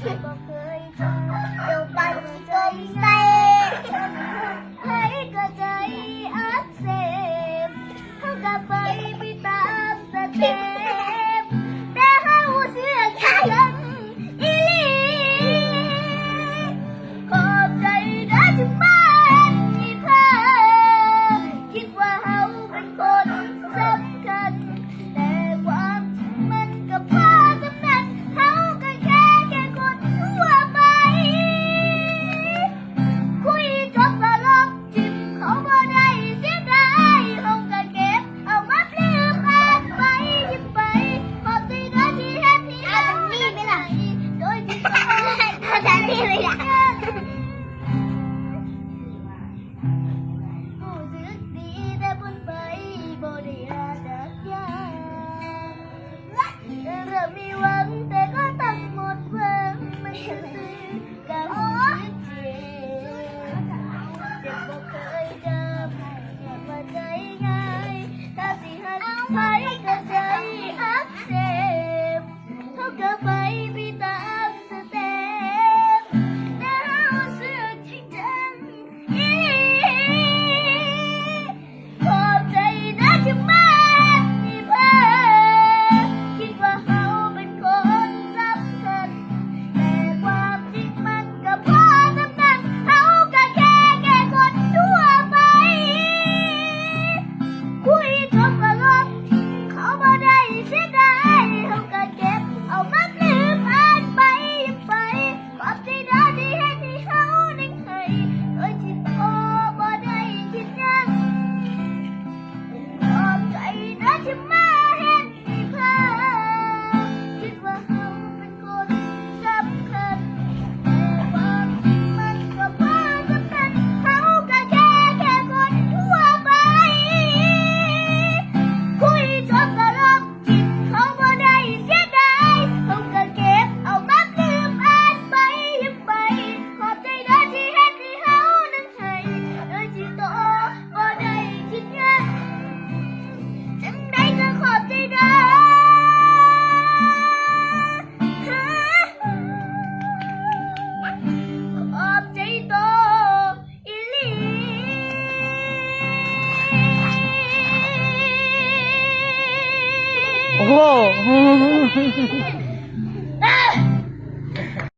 บ่เคยเจอเดี๋ยวปันใจใส่ให้ก็ใจอักเสบเขาก็ไปตามสเต็ปแต่เฮาเชื่อฉันอีหลีขอบใจนะที่มาเห็นอีเธอคิดว่าเฮาเป็นคนสำคัญแต่ความจริงมันก็พอสำนักเฮาก็แค่คนทั่วไปคุยจบก็ลบจิ้มเขาบ่ได้เสียดายเฮาก็เก็บเอามาลืมผ่านไปยิ้มไปขอบใจนะที่เฮ็ดให้เฮาได้โดยที่บ่เข้าใจนี่เลยล่ะรู้สึกดีแต่พ้นไปบ่ได้หาจักอย่างเริ่มมีหวังแต่ก็ต้องหมดหวังไม่ซื่อกับรู้สึกเจ็บบ่เคยจำอยากว่าใจง่ายถ้าสิหันไปก็ใจอักเสบเขาก็ไปตามสเต็ปแต่เฮาเชื่อจริงจังอีหลีขอบใจนะที่มาให้เพิ่นคิดว่าเฮาเป็นคนสำคัญแต่ความจริงมันก็พอสำนักเฮาก็แค่คนทั่วไปคุยจบก็ลบทิ้งเขาบ่ได้เสียดายเฮาก็เก็บเอามาลืมผ่านไปยิ้มไปขอบใจนะที่เฮ็ดให้เฮาได้ให้โดยที่โตบ่ได้คิดหยังขอบใจนะที่มาเฮ็ดให้เพิ่นคิดว่าเฮาเป็นคนสำคัญแต่ความจริงมันก็พอสำคัญเฮาก็แค่คนทั่วไปคุยจบก็ลบทิ้งเขาบ่ได้เสียดายเฮาก็เก็บเอามาลืมผ่านไปยิ้มไปขอบใจนะที่เฮ็ดให้เฮานั้นให้โดยที่โตบ่ได้คิดหยังจังใดก็ขอบใจนะขอบใจโตอีหลี โอ้โห